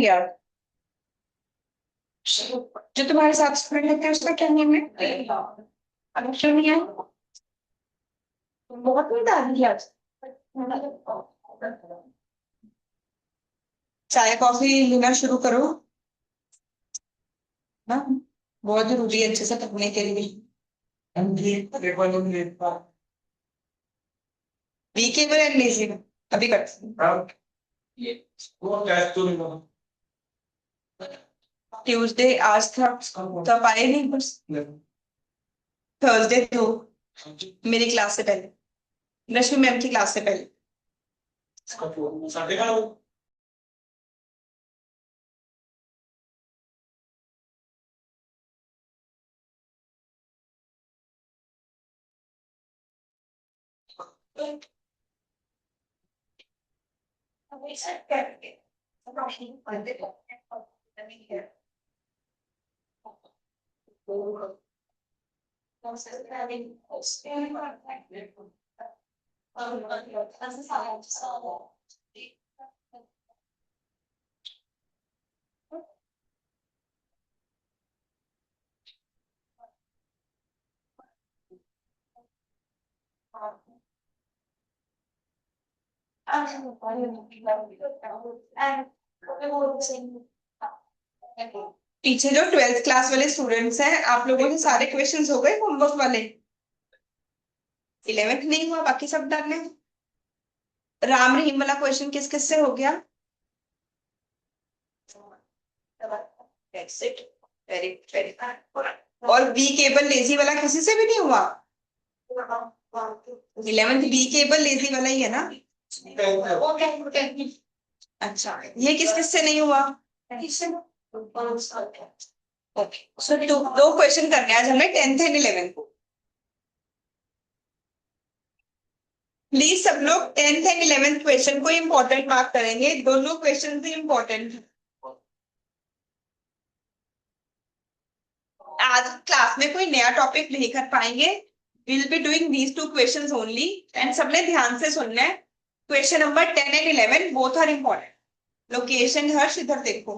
यार जो तुम्हारे साथ स्टूडेंट लेते हैं उसका क्या नेम है? अब क्यों नहीं है? बहुत नींद आ रही है आज। चाय कॉफी लेना शुरू करो ना, बहुत जरूरी है अच्छे से पढ़ने के लिए। वीकेबल एंड लेजी अभी करते हैं। ट्यूसडे आज था तो आप आए नहीं बस। थर्सडे तो मेरी क्लास से पहले, रश्मि मैम की क्लास से पहले। पीछे जो ट्वेल्थ क्लास वाले स्टूडेंट्स हैं, आप लोगों के सारे क्वेश्चंस हो गए होमवर्क वाले? 11th नहीं हुआ, बाकी सब डन है। राम रहीम वाला क्वेश्चन किस किस से हो गया? Very very. और बी केबल लेजी वाला किसी से भी नहीं हुआ? 11th बी केबल लेजी वाला ही है ना? अच्छा, ये किस किस से नहीं हुआ? ओके, सो दो क्वेश्चन करने हैं आज हमें 10th एंड 11th को। प्लीज सब लोग 10th एंड 11th क्वेश्चन को इंपॉर्टेंट मार्क करेंगे, दोनों क्वेश्चन भी इंपॉर्टेंट है। आज क्लास में कोई नया टॉपिक नहीं कर पाएंगे, will be doing these two questions only and सबने ध्यान से सुनना है। Question number 10 and 11 both are important. Location Harsh इधर देखो।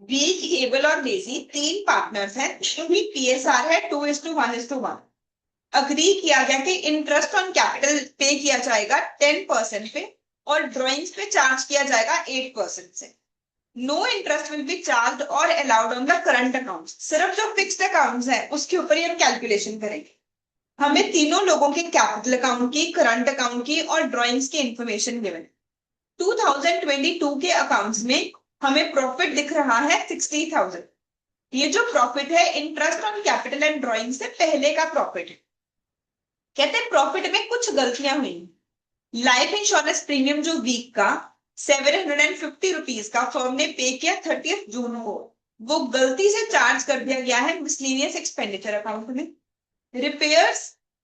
वीक एबल और लेजी तीन पार्टनर्स हैं, उनकी पीएसआर है 2:1:1। अग्री किया गया कि इंटरेस्ट ऑन कैपिटल पे किया जाएगा 10% पे और ड्रॉइंग्स पे चार्ज किया जाएगा 8% से। No interest will be charge or allowed on the current account. सिर्फ जो फिक्स्ड अकाउंट्स है उसके ऊपर ही हम कैलकुलेशन करेंगे। हमें तीनों लोगों के कैपिटल अकाउंट की, करंट अकाउंट की और ड्रॉइंग्स की इंफॉर्मेशन गिवन। 2022 के अकाउंट्स में हमें प्रॉफिट दिख रहा है 60,000। ये जो प्रॉफिट है interest on capital and drawing से पहले का प्रॉफिट है। कहते हैं प्रॉफिट में कुछ गलतियां हुई। लाइफ इंश्योरेंस प्रीमियम जो वीक का 750 रुपीज का फर्म ने पे किया 30 जून को, वो गलती से चार्ज कर दिया गया है मिसलेनियस एक्सपेंडिचर अकाउंट में। रिपेयर्स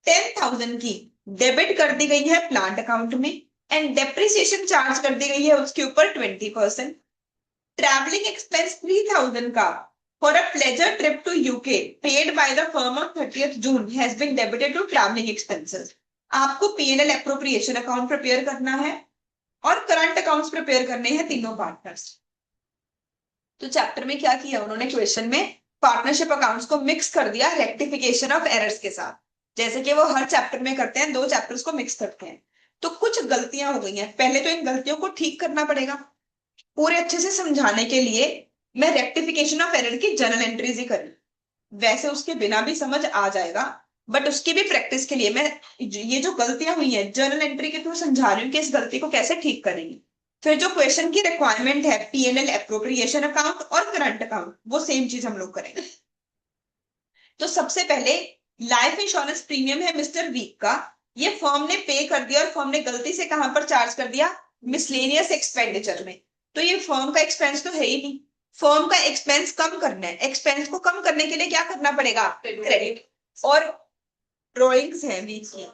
10,000 की डेबिट कर दी गई है प्लांट अकाउंट में एंड डेप्रिसिएशन चार्ज कर दी गई है उसके ऊपर 20%। ट्रैवलिंग एक्सपेंस 3,000 का for a pleasure trip to UK paid by the firm on 30 June has been debited to travelling expenses. आपको पीएनएल एप्रोप्रिएशन अकाउंट प्रिपेयर करना है और करंट अकाउंट्स प्रिपेयर करने हैं तीनों पार्टनर्स। तो चैप्टर में क्या किया उन्होंने, क्वेश्चन में पार्टनरशिप अकाउंट्स को मिक्स कर दिया रेक्टिफिकेशन ऑफ एरर्स के साथ, जैसे कि वो हर चैप्टर में करते हैं, दो चैप्टर्स को मिक्स करते हैं। तो कुछ गलतियां हो गई हैं, पहले तो इन गलतियों को ठीक करना पड़ेगा। पूरे अच्छे से समझाने के लिए मैं रेक्टिफिकेशन ऑफ एरर की जर्नल एंट्रीज ही करूँ, वैसे उसके बिना भी समझ आ जाएगा, बट उसकी भी प्रैक्टिस के लिए मैं ये जो गलतियां हुई हैं जर्नल एंट्री के थ्रू समझा रही हूँ कि इस गलती को कैसे ठीक करेंगे। फिर जो क्वेश्चन की रिक्वायरमेंट है पीएनएल एप्रोप्रिएशन अकाउंट और करंट अकाउंट, वो सेम चीज हम लोग करेंगे। तो सबसे पहले लाइफ इंश्योरेंस प्रीमियम है मिस्टर वीक का, ये फर्म ने पे कर दिया और फर्म ने गलती से कहां पर चार्ज कर दिया, मिसलेनियस एक्सपेंडिचर में। तो ये फर्म का एक्सपेंस तो है ही नहीं, फर्म का एक्सपेंस कम करना है। एक्सपेंस को कम करने के लिए क्या करना पड़ेगा, क्रेडिट। और ड्रॉइंग्स है वीक्स की,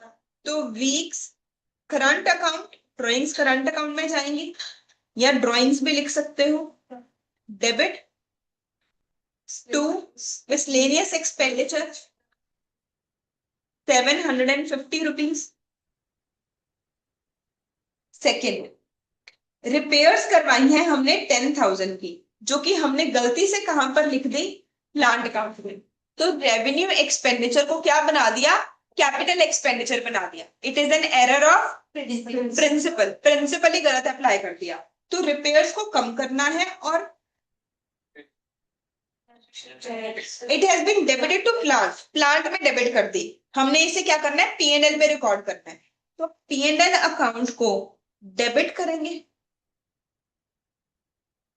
तो weeks current account, drawings current account में जाएंगी, या ड्रॉइंग्स भी लिख सकते हो। Debit to miscellaneous expenditure 750 rupees. Second, repairs करवाई है हमने 10,000 की, जो कि हमने गलती से कहां पर लिख दी, प्लांट अकाउंट में। तो रेवेन्यू एक्सपेंडिचर को क्या बना दिया, कैपिटल एक्सपेंडिचर बना दिया। It is an error of principle, principle ही गलत अप्लाई कर दिया। तो रिपेयर्स को कम करना है और it has been debited to plant, plant में डेबिट कर दी हमने। इसे क्या करना है, पीएनएल में रिकॉर्ड करना है। तो पीएनएल अकाउंट को डेबिट करेंगे।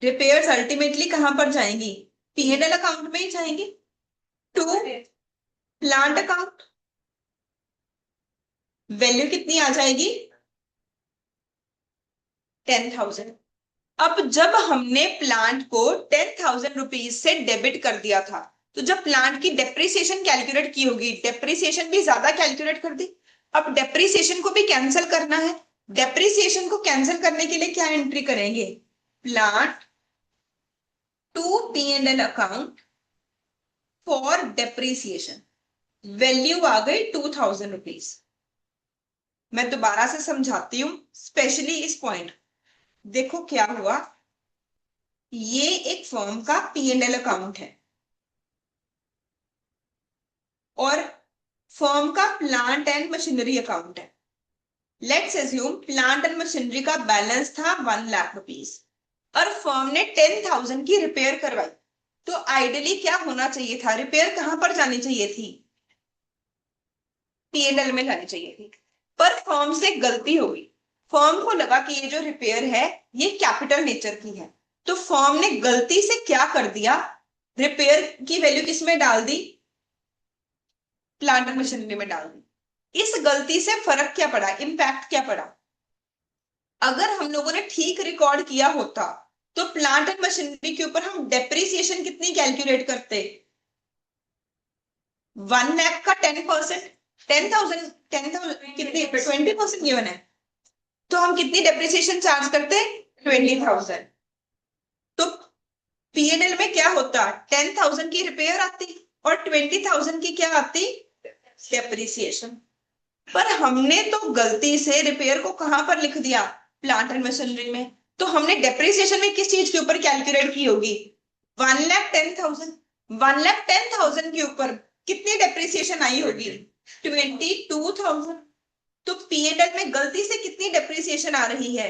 रिपेयर्स अल्टीमेटली कहां पर जाएंगी, पीएनएल अकाउंट में ही जाएंगी। टू प्लांट अकाउंट, वैल्यू कितनी आ जाएगी, 10,000। अब जब हमने प्लांट को 10,000 रुपीज से डेबिट कर दिया था, तो जब प्लांट की डेप्रिसिएशन कैलकुलेट की होगी, डेप्रिसिएशन भी ज्यादा कैलकुलेट कर दी। अब डेप्रिसिएशन को भी कैंसिल करना है। डेप्रिसिएशन को कैंसिल करने के लिए क्या एंट्री करेंगे, plant to P&L account for depreciation, value आ गई 2,000 रुपीज। मैं दोबारा से समझाती हूं, स्पेशली इस पॉइंट। देखो क्या हुआ, ये एक फर्म का पी&एल अकाउंट है और फर्म का प्लांट एंड मशीनरी अकाउंट है। Let's assume plant and machinery का बैलेंस था 1 लाख रुपीज और फर्म ने 10,000 की रिपेयर करवाई। तो आइडियली क्या होना चाहिए था, रिपेयर कहां पर जानी चाहिए थी, पी&एल में जानी चाहिए थी। पर फर्म से गलती हो गई, फर्म को लगा कि ये जो रिपेयर है ये कैपिटल नेचर की है, तो फर्म ने गलती से क्या कर दिया, रिपेयर की वैल्यू किसमें डाल दी, प्लांट एंड मशीनरी में डाल दी। इस गलती से फर्क क्या पड़ा, इंपैक्ट क्या पड़ा। अगर हम लोगों ने ठीक रिकॉर्ड किया होता तो प्लांट एंड मशीनरी के ऊपर हम डेप्रिसिएशन कितनी कैलकुलेट करते, 1 लाख का 10%, 10,000 कितनी 20% गिवन है, तो हम कितनी डेप्रिसिएशन चार्ज करते, 20,000। तो पीएनएल में क्या होता, 10,000 की रिपेयर आती और 20,000 की क्या आती, डेप्रिसिएशन। पर हमने तो गलती से रिपेयर को कहां पर लिख दिया, प्लांट एंड मशीनरी में। तो हमने डेप्रिसिएशन में किस चीज के ऊपर कैलकुलेट की होगी, 1,10,000। 1,10,000 के ऊपर कितनी डेप्रिसिएशन आई होगी, 22,000। तो पीएनएल में गलती से कितनी डेप्रिसिएशन आ रही है,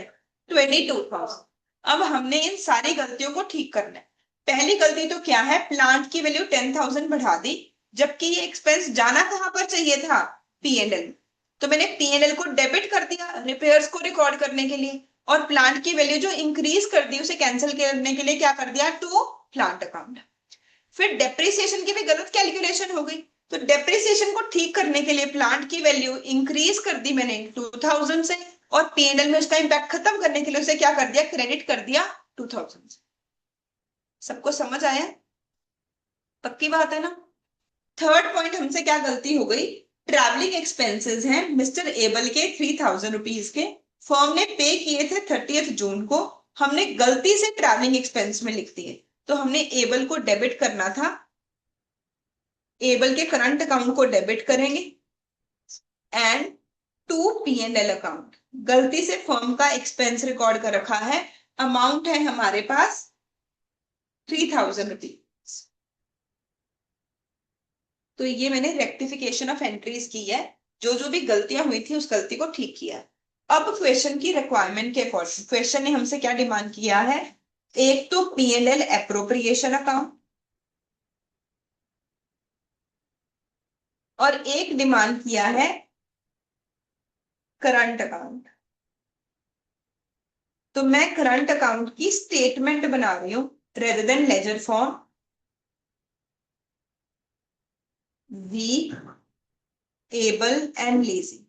22,000। अब हमने इन सारी गलतियों को ठीक करना है। पहली गलती तो क्या है, प्लांट की वैल्यू 10,000 बढ़ा दी, जबकि ये एक्सपेंस जाना कहां पर चाहिए था, पीएनएल। तो मैंने पीएनएल को डेबिट कर दिया रिपेयर्स को रिकॉर्ड करने के लिए, और प्लांट की वैल्यू जो इंक्रीज कर दी उसे कैंसिल करने के लिए क्या कर दिया, टू प्लांट अकाउंट। फिर डेप्रिसिएशन की भी गलत कैलकुलेशन हो गई, तो डेप्रिसिएशन को ठीक करने के लिए प्लांट की वैल्यू इंक्रीज कर दी मैंने 2,000 से, और पीएनएल में उसका इंपैक्ट खत्म करने के लिए उसे क्या कर दिया, क्रेडिट कर दिया 2,000 से। सबको समझ आया, पक्की बात है ना। थर्ड पॉइंट, हमसे क्या गलती हो गई, ट्रैवलिंग एक्सपेंसेस हैं मिस्टर एबल के 3,000 रुपीज के, फर्म ने पे किए थे 30 जून को, हमने गलती से ट्रैवलिंग एक्सपेंस में लिख दिए। तो हमने एबल को डेबिट करना था, एबल के करंट अकाउंट को डेबिट करेंगे एंड टू पीएनएल अकाउंट, गलती से फर्म का एक्सपेंस रिकॉर्ड कर रखा है, अमाउंट है हमारे पास 3,000 रुपीज। तो ये मैंने रेक्टिफिकेशन ऑफ एंट्रीज की है, जो जो भी गलतियां हुई थी उस गलती को ठीक किया है। अब क्वेश्चन की रिक्वायरमेंट के अकॉर्डिंग क्वेश्चन ने हमसे क्या डिमांड किया है, एक तो पीएनएल एप्रोप्रिएशन अकाउंट और एक डिमांड किया है करंट अकाउंट। तो मैं करंट अकाउंट की स्टेटमेंट बना रही हूं rather than ledger form. Week, able and lazy.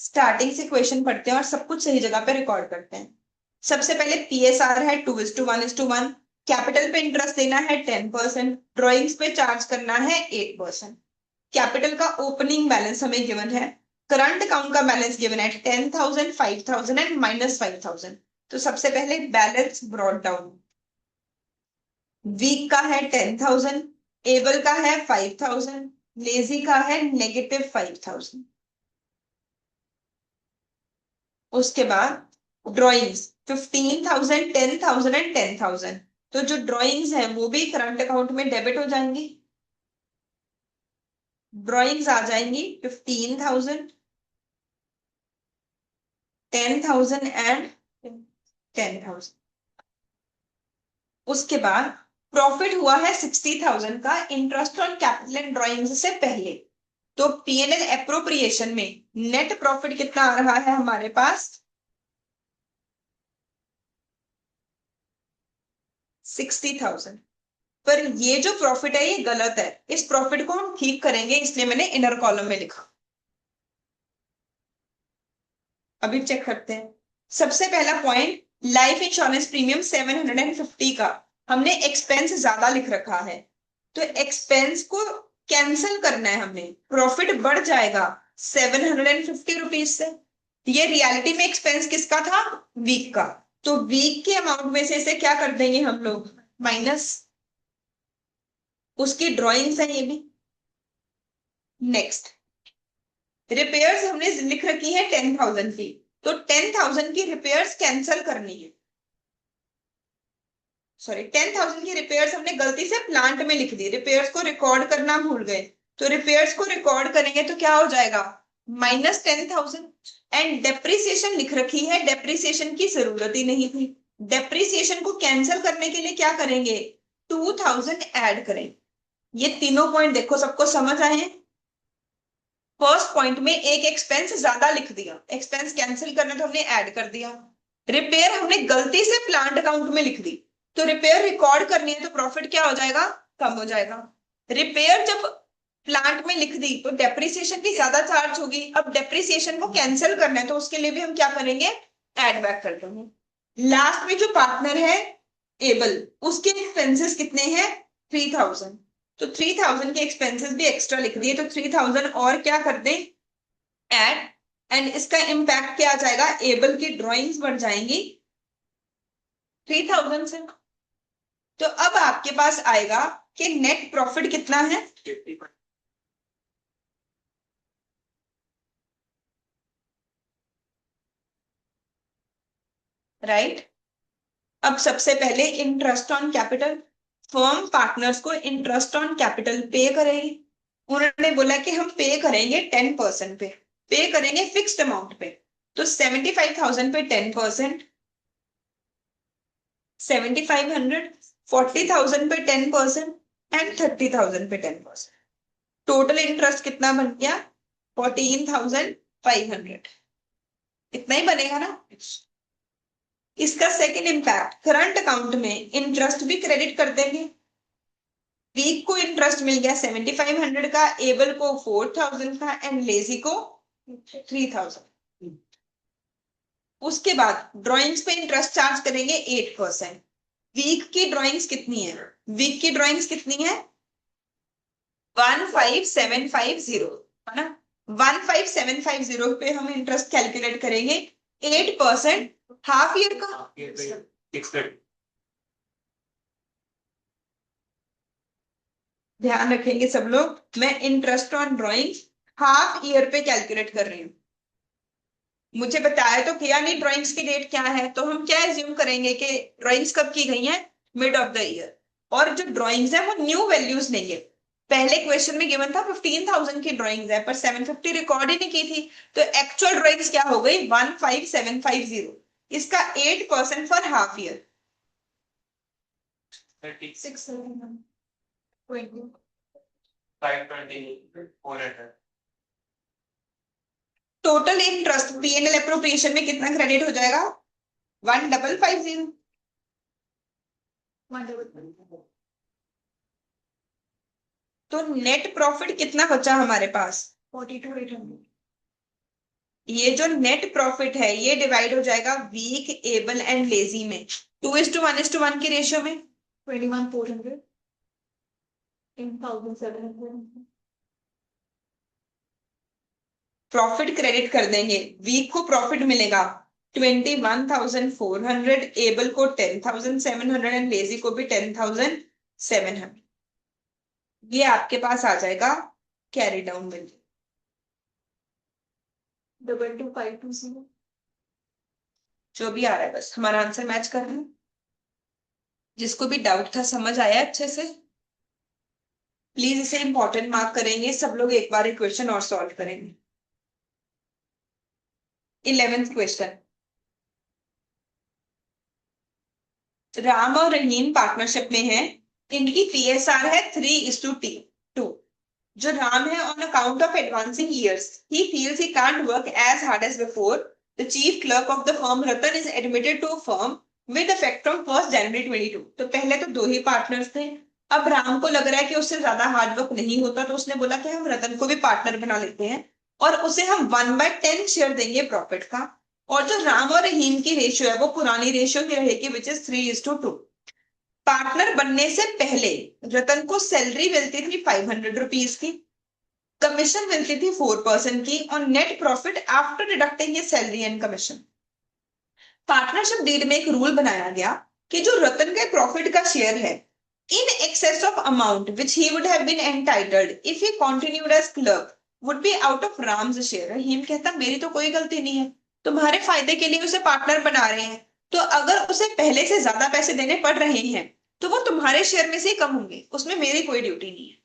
Starting से क्वेश्चन पढ़ते हैं और सब कुछ सही जगह पे रिकॉर्ड करते हैं। सबसे पहले पीएसआर है 2:1:1, कैपिटल पे इंटरेस्ट देना है 10%, ड्रॉइंग्स पे चार्ज करना है 8%। कैपिटल का ओपनिंग बैलेंस हमें गिवन है, करंट अकाउंट का बैलेंस गिवन है 10,000, 5,000 एंड -5,000। तो सबसे पहले बैलेंस ब्रॉट डाउन। वीक का है 10,000, एबल का है 5,000, लेजी का है -5,000। उसके बाद ड्रॉइंग्स 15,000, 10,000 एंड 10,000। तो जो ड्रॉइंग्स है वो भी करंट अकाउंट में डेबिट हो जाएंगी। ड्रॉइंग्स आ जाएंगी 15,000, 10,000 एंड 10,000। उसके बाद प्रॉफिट हुआ है 60,000 का interest on capital and drawings से पहले। तो पीएनएल एप्रोप्रिएशन में नेट प्रॉफिट कितना आ रहा है हमारे पास? 60,000। पर ये जो प्रॉफिट है ये गलत है, इस प्रॉफिट को हम ठीक करेंगे, इसलिए मैंने इनर कॉलम में लिखा। अभी चेक करते हैं। सबसे पहला पॉइंट, लाइफ इंश्योरेंस प्रीमियम 750 का हमने एक्सपेंस ज्यादा लिख रखा है, तो एक्सपेंस को कैंसिल करना है हमें, प्रॉफिट बढ़ जाएगा 750 रुपीज से। ये रियलिटी में एक्सपेंस किसका था? वीक का। तो वीक के अमाउंट में से इसे क्या कर देंगे हम लोग? माइनस। उसकी ड्रॉइंग्स है ये भी। नेक्स्ट, रिपेयर्स हमने लिख रखी है 10,000 की, तो 10,000 की रिपेयर्स कैंसिल करनी है। सॉरी, 10,000 की रिपेयर्स हमने गलती से प्लांट में लिख दी, रिपेयर्स को रिकॉर्ड करना भूल गए। तो रिपेयर्स को रिकॉर्ड करेंगे तो क्या हो जाएगा? -10,000। एंड डेप्रिसिएशन लिख रखी है, डेप्रिसिएशन की जरूरत ही नहीं थी। डेप्रिसिएशन को कैंसिल करने के लिए क्या करेंगे? 2,000 ऐड करें। ये तीनों पॉइंट देखो सबको समझ आए हैं? फर्स्ट पॉइंट में एक एक्सपेंस ज्यादा लिख दिया, एक्सपेंस कैंसिल करना तो हमने ऐड कर दिया। रिपेयर हमने गलती से प्लांट अकाउंट में लिख दी, तो रिपेयर रिकॉर्ड करनी है तो प्रॉफिट क्या हो जाएगा? कम हो जाएगा। रिपेयर जब प्लांट में लिख दी तो डेप्रिसिएशन भी ज्यादा चार्ज होगी। अब डेप्रिसिएशन को कैंसिल करना है तो उसके लिए भी हम क्या करेंगे? ऐड बैक कर देंगे। लास्ट में जो पार्टनर है एबल, उसके एक्सपेंसेस कितने हैं? 3,000। तो 3,000 के एक्सपेंसेस भी एक्स्ट्रा लिख दिए, तो 3,000 और क्या कर दें? ऐड। एंड इसका इम्पैक्ट क्या आ जाएगा? एबल की ड्रॉइंग्स बढ़ जाएंगी 3,000 से। तो अब आपके पास आएगा कि नेट प्रॉफिट कितना है? राइट। अब सबसे पहले interest on capital, firm partners को इंटरेस्ट ऑन कैपिटल पे करेगी। उन्होंने बोला कि हम पे करेंगे 10% पे करेंगे फिक्स्ड अमाउंट पे। तो 75,000 पे 10%, 7,500, 40,000 पे 10% एंड 30,000 पे 10%। टोटल इंटरेस्ट कितना बन गया? 14,500। इतना ही बनेगा ना? इसका सेकंड इंपैक्ट, करंट अकाउंट में इंटरेस्ट भी क्रेडिट कर देंगे। वीक को इंटरेस्ट मिल गया 7,500 का, एबल को 4,000 का एंड लेजी को 3,000। उसके बाद ड्राइंग्स पे इंटरेस्ट चार्ज करेंगे 8%। वीक की ड्राइंग्स कितनी है? वीक की ड्राइंग्स कितनी है? 15,750 है ना? 15,750 पे हम इंटरेस्ट कैलकुलेट करेंगे 8% हाफ ईयर का। ध्यान रखेंगे सब लोग, मैं interest on drawing half year पे कैलकुलेट कर रही हूँ। मुझे बताया तो किया नहीं ड्राइंग्स की डेट क्या है, तो हम क्या एज्यूम करेंगे कि ड्राइंग्स कब की गई हैं? Mid of the year. और जो ड्राइंग्स है वो न्यू वैल्यूज नहीं है। पहले क्वेश्चन में गिवन था 15,000 की ड्राइंग्स है, पर 750 रिकॉर्ड ही नहीं की थी। तो एक्चुअल ड्राइंग्स क्या हो गई? 15,750। इसका 8% for half year 36, 20, 520, 400। Total interest PNL appropriation में कितना क्रेडिट हो जाएगा? 1,550। तो नेट प्रॉफिट कितना बचा हमारे पास? 42,800। ये जो नेट प्रॉफिट है ये डिवाइड हो जाएगा वीक, एबल एंड लेजी में 2:1:1 की रेशियो में। 21,400, 10,700। प्रॉफिट क्रेडिट कर देंगे, वीक को प्रॉफिट मिलेगा 21,400, एबल को 10,700 एंड लेजी को भी 10,700। ये आपके पास आ जाएगा कैरी डाउन बिल 22520, जो भी आ रहा है बस हमारा आंसर मैच कर रहा है। जिसको भी डाउट था समझ आया अच्छे से? प्लीज इसे इंपॉर्टेंट मार्क करेंगे सब लोग, एक बार क्वेश्चन और सॉल्व करेंगे। 11th क्वेश्चन, राम और रहीम पार्टनरशिप में है, इनकी पीएसआर है 3:2। जो राम है, on account of advancing years he feels he can't work as hard as before, the chief clerk of the firm Ratan is admitted to firm with effect from 1 January 2022। तो पहले तो दो ही पार्टनर्स थे, अब राम को लग रहा है कि उससे ज्यादा हार्ड वर्क नहीं होता, तो उसने बोला कि हम रतन को भी पार्टनर बना लेते हैं और उसे हम 1/10 शेयर देंगे प्रॉफिट का। और जो राम और रहीम की रेशियो है वो पुरानी रेशियो की रहेगी, विच इज 3:2। पार्टनर बनने से पहले रतन को सैलरी मिलती थी 500 रुपीज की, कमीशन मिलती थी 4% की, और नेट प्रॉफिट आफ्टर डिडक्टिंग ये salary and commission. Partnership deed में एक रूल बनाया गया कि जो रतन के प्रॉफिट का शेयर है in excess of amount which he would have been entitled if he continued as clerk would be out of Ram's share. Rahim कहता मेरी तो कोई गलती नहीं है, तुम्हारे फायदे के लिए उसे पार्टनर बना रहे हैं, तो अगर उसे पहले से ज्यादा पैसे देने पड़ रहे हैं तो वो तुम्हारे शेयर में से ही कम होंगे, उसमें मेरी कोई ड्यूटी नहीं है।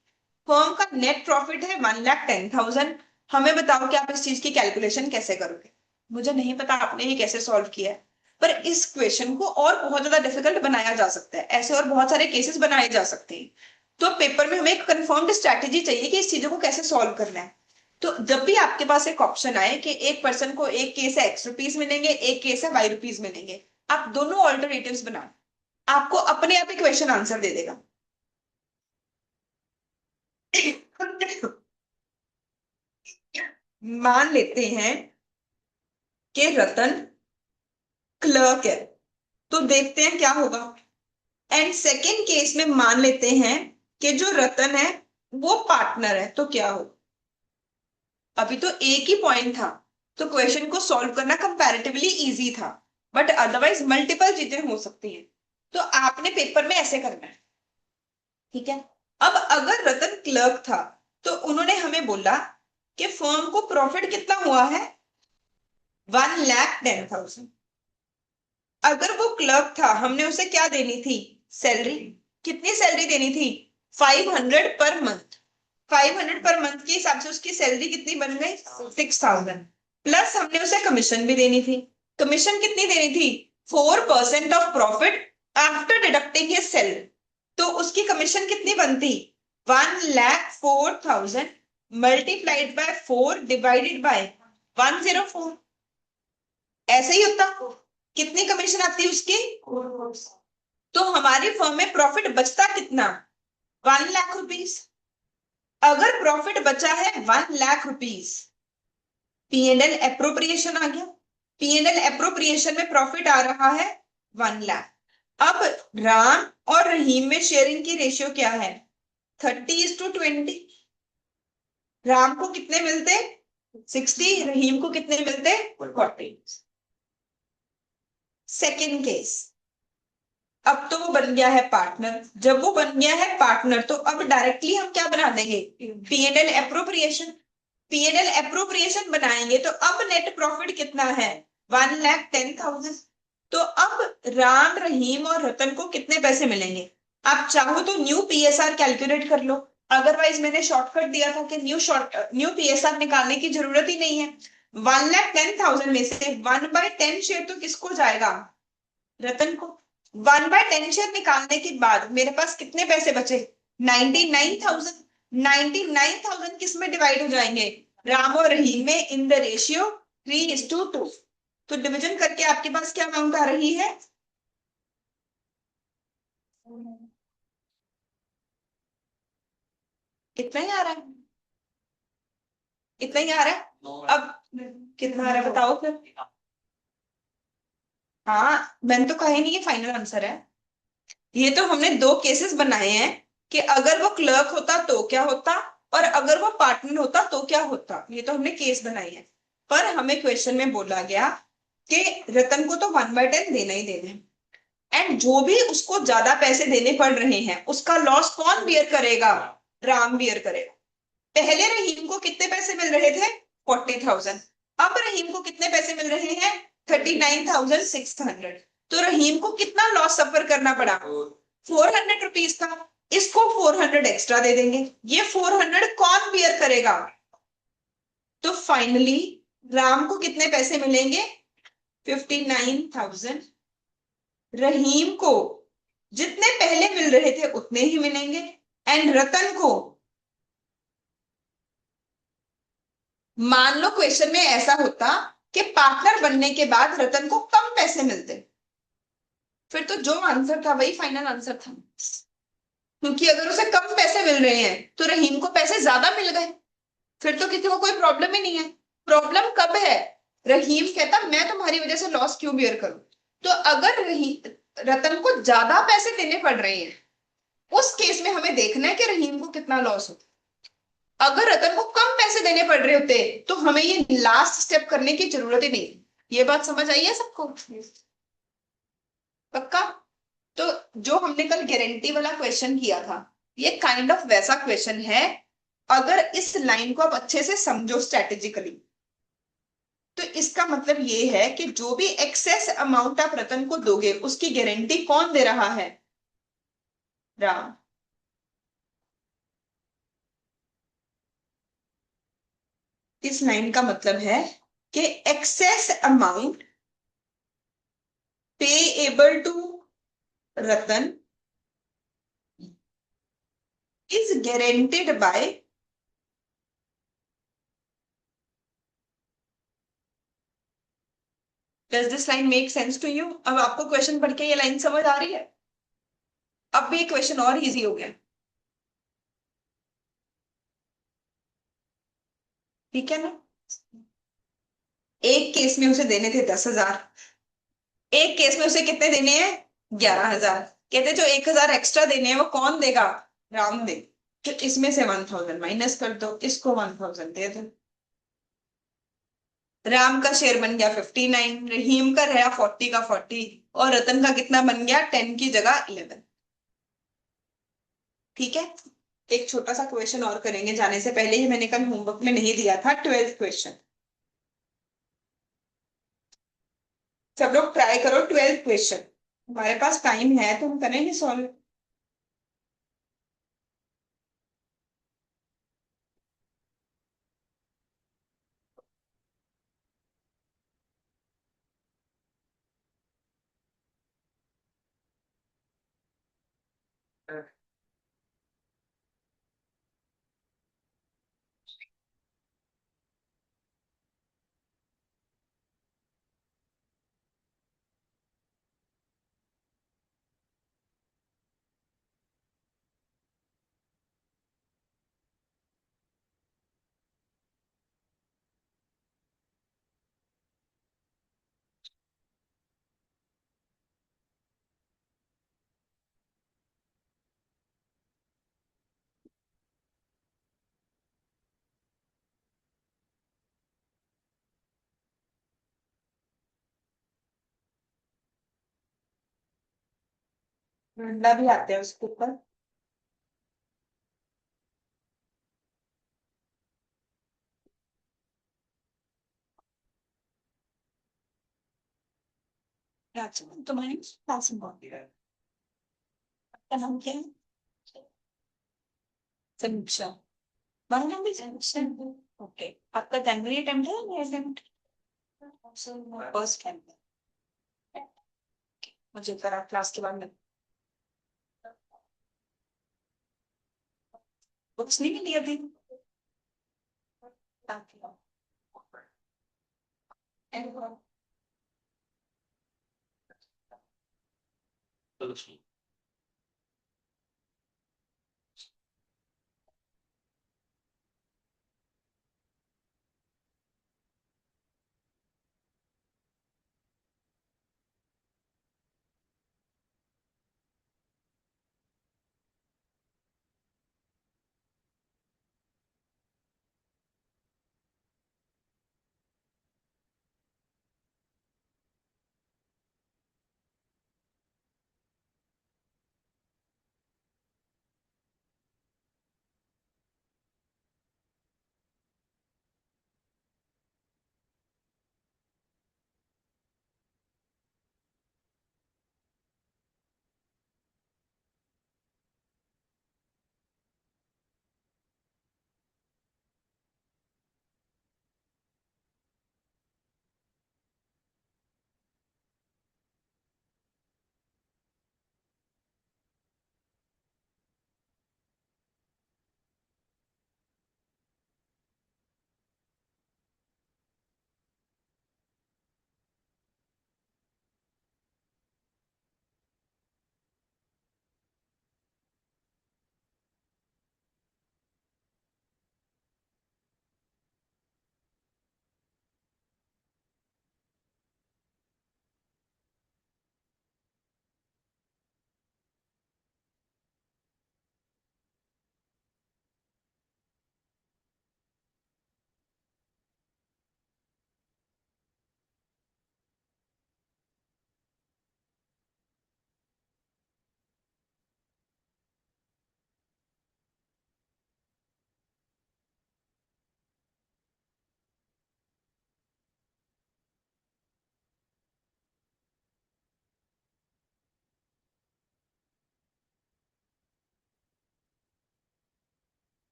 फर्म का नेट प्रॉफिट है 1,10,000। हमें बताओ कि आप इस चीज की कैलकुलेशन कैसे करोगे? मुझे नहीं पता आपने ये कैसे सॉल्व किया है, पर इस क्वेश्चन को और बहुत ज्यादा डिफिकल्ट बनाया जा सकता है, ऐसे और बहुत सारे केसेस बनाए जा सकते हैं। तो पेपर में हमें एक कंफर्म्ड स्ट्रैटेजी चाहिए कि इस चीजों को कैसे सॉल्व करना है। तो जब भी आपके पास एक ऑप्शन आए कि एक पर्सन को एक केस है एक्स रुपीज मिलेंगे, एक केस है वाई रुपीज मिलेंगे, आप दोनों ऑल्टरनेटिव्स बनाओ, आपको अपने आप ही क्वेश्चन आंसर दे देगा। मान लेते हैं कि रतन क्लर्क है, तो देखते हैं क्या होगा। एंड सेकेंड केस में मान लेते हैं कि जो रतन है वो पार्टनर है, तो क्या होगा? अभी तो एक ही पॉइंट था, तो क्वेश्चन को सॉल्व करना कंपैरेटिवली इजी था, बट अदरवाइज मल्टीपल चीजें हो सकती हैं। तो आपने पेपर में ऐसे करना है, ठीक है? अब अगर रतन क्लर्क था तो उन्होंने हमें बोला कि फर्म को प्रॉफिट कितना हुआ है 1,10,000। अगर वो क्लर्क था हमने उसे क्या देनी थी? सैलरी। कितनी सैलरी देनी थी? 500 पर मंथ। 500 पर मंथ के हिसाब से उसकी सैलरी कितनी बन गई? 6,000। प्लस हमने उसे कमीशन भी देनी थी। कमीशन कितनी देनी थी? 4% of profit after deducting his salary. तो उसकी कमीशन कितनी बनती? 1,04,000 मल्टीप्लाइड बाय 4 डिवाइडेड बाय 104। ऐसे ही होता। कितनी कमीशन आती है उसकी? तो हमारी फर्म में प्रॉफिट बचता कितना? 1,00,000 रुपीज। अगर प्रॉफिट बचा है 1,00,000 रुपीज, पीएनएल एप्रोप्रिएशन आ गया। पीएनएल एप्रोप्रिएशन में प्रॉफिट आ रहा है 1,00,000। अब राम और रहीम में शेयरिंग की रेशियो क्या है? 30:20। राम को कितने मिलते? 60। रहीम को कितने मिलते? 40। सेकेंड केस, अब तो वो बन गया है पार्टनर। जब वो बन गया है पार्टनर तो अब डायरेक्टली हम क्या बना देंगे? PNL appropriation. पीएनएल एप्रोप्रिएशन बनाएंगे तो अब नेट प्रॉफिट कितना है? 1,10,000। तो अब राम, रहीम और रतन को कितने पैसे मिलेंगे? आप चाहो तो न्यू पीएसआर कैलकुलेट कर लो, अदरवाइज मैंने शॉर्टकट दिया था कि न्यू पीएसआर निकालने की जरूरत ही नहीं है। 1,10,000 में से 1/10 शेयर तो किसको जाएगा? रतन को। 1/10 शेयर निकालने के बाद मेरे पास कितने पैसे बचे? 99,000। 99,000 किस में डिवाइड हो जाएंगे? राम और रहीम में इन द रेशियो 3:2। तो डिवीजन करके आपके पास क्या अमाउंट आ रही है? कितना ही आ रहा है? इतना ही आ रहा है? अब कितना आ रहा है बताओ फिर। हाँ, मैंने तो कहा ही नहीं ये फाइनल आंसर है। ये तो हमने दो केसेस बनाए हैं कि अगर वो क्लर्क होता तो क्या होता और अगर वो पार्टनर होता तो क्या होता, ये तो हमने केस बनाई है। पर हमें क्वेश्चन में बोला गया कि रतन को तो 1/10 देना ही देना है, एंड जो भी उसको ज्यादा पैसे देने पड़ रहे हैं उसका लॉस कौन बियर करेगा, राम बियर करेगा। पहले रहीम को कितने पैसे मिल रहे थे, 40,000। अब रहीम को कितने पैसे मिल रहे हैं, 39,600। तो रहीम को कितना लॉस सफर करना पड़ा, 400 रुपीज का। इसको 400 एक्स्ट्रा दे देंगे, ये 400 कौन बियर करेगा। तो फाइनली राम को कितने पैसे मिलेंगे, 59,000। रहीम को जितने पहले मिल रहे थे उतने ही मिलेंगे, एंड रतन को, मान लो क्वेश्चन में ऐसा होता कि पार्टनर बनने के बाद रतन को कम पैसे मिलते, फिर तो जो आंसर था वही फाइनल आंसर था। क्योंकि अगर उसे कम पैसे मिल रहे हैं तो रहीम को पैसे ज्यादा मिल गए, फिर तो किसी को कोई प्रॉब्लम ही नहीं है। प्रॉब्लम कब है, रहीम कहता मैं तुम्हारी वजह से लॉस क्यों बियर करूं। तो अगर रतन को ज्यादा पैसे देने पड़ रहे हैं, उस केस में हमें देखना है कि रहीम को कितना लॉस होता। अगर रतन को कम पैसे देने पड़ रहे होते तो हमें ये लास्ट स्टेप करने की जरूरत ही नहीं। ये बात समझ आई है सबको, पक्का। तो जो हमने कल गारंटी वाला क्वेश्चन किया था, ये काइंड ऑफ वैसा क्वेश्चन है। अगर इस लाइन को आप अच्छे से समझो स्ट्रेटेजिकली, तो इसका मतलब ये है कि जो भी एक्सेस अमाउंट आप रतन को दोगे उसकी गारंटी कौन दे रहा है, राम। इस लाइन का मतलब है कि excess amount payable to Ratan is guaranteed by does this line make sense to you। अब आपको क्वेश्चन पढ़ के ये लाइन समझ आ रही है। अब भी क्वेश्चन और इजी हो गया, ठीक है ना। एक केस में उसे देने थे 10,000, एक केस में उसे कितने देने हैं, 11,000। कहते जो 1,000 एक्स्ट्रा देने हैं वो कौन देगा, राम दे। तो इसमें से 1,000 माइनस कर दो, इसको 1,000 दे दो। राम का शेयर बन गया 59, रहीम का रहा 40 का 40, और रतन का कितना बन गया, 10 की जगह 11। ठीक है। एक छोटा सा क्वेश्चन और करेंगे जाने से पहले, ही मैंने कल होमवर्क में नहीं दिया था, 12th क्वेश्चन। सब लोग ट्राई करो 12th क्वेश्चन, हमारे पास टाइम है तो हम करेंगे सॉल्व। डंडा भी आते हैं उसके ऊपर। प्राची, तुम्हारी क्लास में कौन है? आपका नाम क्या है, समीक्षा। तुम्हारा नाम भी समीक्षा है? ओके। आपका जनवरी अटेम्प्ट है या अटेम्प्ट, फर्स्ट टाइम। मुझे करा क्लास के बाद में बुक्स नहीं मिली अभी।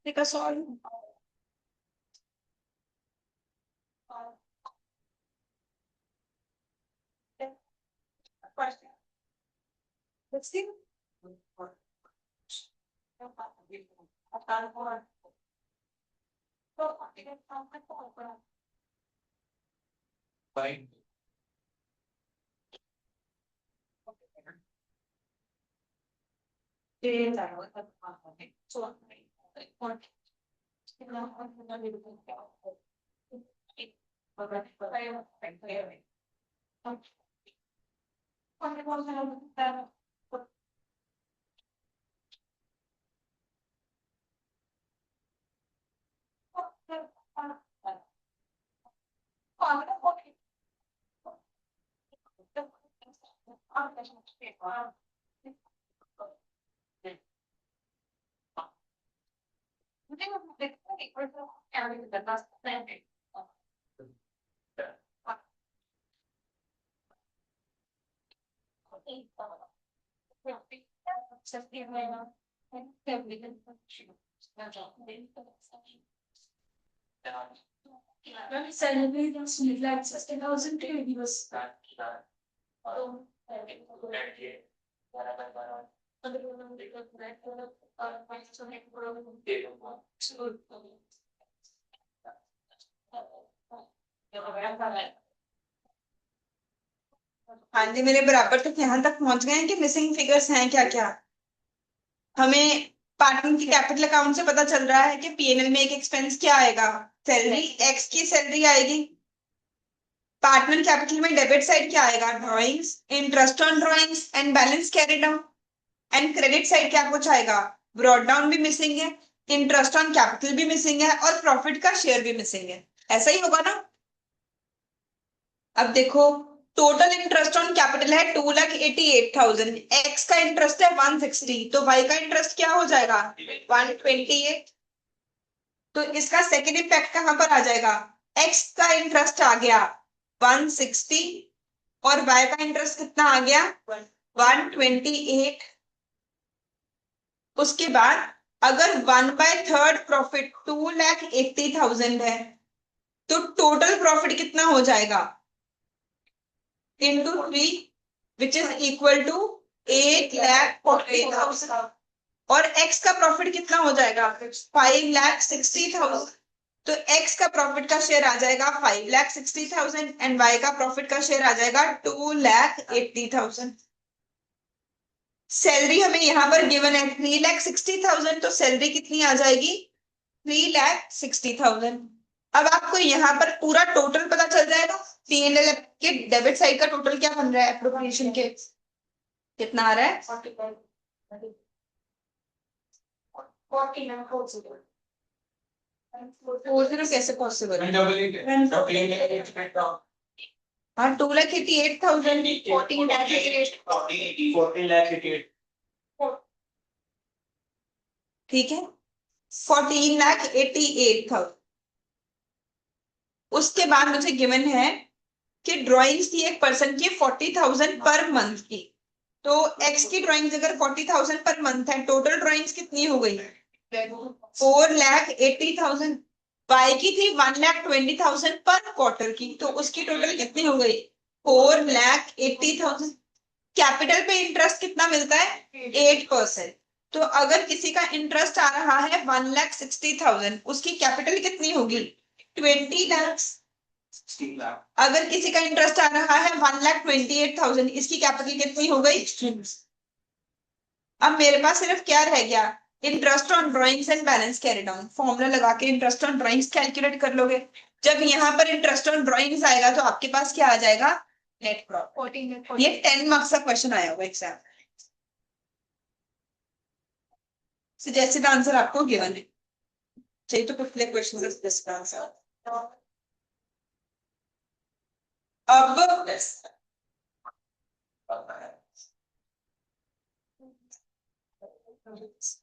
Take a solve. Let's see. Fine. Suddenly, the street lights was 10,000 he was हाँ जी, मेरे बराबर तक यहाँ तक पहुंच गए हैं कि मिसिंग फिगर्स हैं क्या क्या। हमें पार्टनर की कैपिटल अकाउंट से पता चल रहा है कि पीएनएल में एक एक्सपेंस क्या आएगा, सैलरी, एक्स की सैलरी आएगी। पार्टनर कैपिटल में डेबिट साइड क्या आएगा, drawings, interest on drawings and balance carried down. And credit side क्या कुछ आएगा, ब्रॉड डाउन भी मिसिंग है, इंटरेस्ट ऑन कैपिटल भी मिसिंग है और प्रॉफिट का शेयर भी मिसिंग है। ऐसा ही होगा ना। अब देखो, टोटल इंटरेस्ट ऑन कैपिटल है 2,88,000, एक्स का इंटरेस्ट है 160, तो वाई का इंटरेस्ट क्या हो जाएगा 128। तो इसका सेकेंड इफेक्ट कहां पर आ जाएगा, एक्स का इंटरेस्ट आ गया 160 और वाई का इंटरेस्ट कितना आ गया 128। उसके बाद अगर 1/3 प्रॉफिट 2,80,000 है तो टोटल प्रॉफिट कितना हो जाएगा into 3 which is equal to 8,40,000 और x का प्रॉफिट कितना हो जाएगा 5,60,000। तो x का प्रॉफिट का शेयर आ जाएगा 5,60,000 एंड y का प्रॉफिट का शेयर आ जाएगा 2,80,000। सैलरी हमें यहाँ पर गिवन है 3,60,000, तो सैलरी कितनी आ जाएगी 3,60,000। अब आपको यहाँ पर पूरा टोटल पता चल जाएगा, पीएनएल के डेबिट साइड का टोटल क्या बन रहा है, एप्रोप्रिएशन के कितना आ रहा है 40 कैसे पॉसिबल है। हाँ 2,88,000 ठीक है 14,88,000। उसके बाद मुझे गिवन है कि ड्राइंग्स थी एक पर्सन की 40,000 पर मंथ की। तो एक्स की ड्राइंग्स अगर 40,000 पर मंथ है, टोटल ड्राइंग्स कितनी हो गई 4,80,000। वाई की थी 1,20,000 पर क्वार्टर की, तो उसकी टोटल कितनी हो गई 4,80,000। कैपिटल पे इंटरेस्ट कितना मिलता है 8%। तो अगर किसी का इंटरेस्ट आ रहा है 1,60,000, उसकी कैपिटल कितनी होगी 20 लाख। अगर किसी का इंटरेस्ट आ रहा है 1,28,000, इसकी कैपिटल कितनी हो गई। अब मेरे पास सिर्फ क्या रह गया, interest on drawings and balance carry down. Formula लगा के इंटरेस्ट ऑन ड्राइंग्स कैलकुलेट कर लोगे। जब यहाँ पर इंटरेस्ट ऑन ड्राइंग्स आएगा तो आपके पास क्या आ जाएगा नेट प्रॉफिट। ये 10 मार्क्स का क्वेश्चन आया होगा एग्जाम। सजेस्टेड आंसर आपको गिवन है, चाहिए तो पिछले क्वेश्चन का इसका आंसर। अब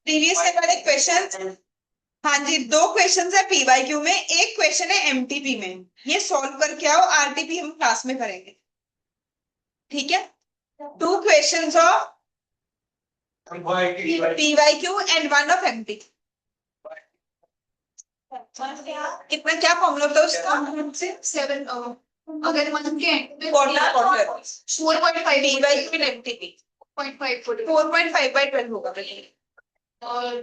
प्रीवियस ईयर वाले क्वेश्चन, हाँ जी 2 क्वेश्चन है पीवाईक्यू में, एक क्वेश्चन है एमटीपी में। ये सॉल्व करके आओ, आरटीपी हम क्लास में करेंगे, ठीक है। 2 question of PYQ and 1 of MTP. कितना क्या फॉर्मूला होता है उसका? 7 अगर मंथ के एंड में क्वार्टर 4.5 बी बाई फिर एमटीपी 0.5 4.5 बाई 12 होगा बेटा। और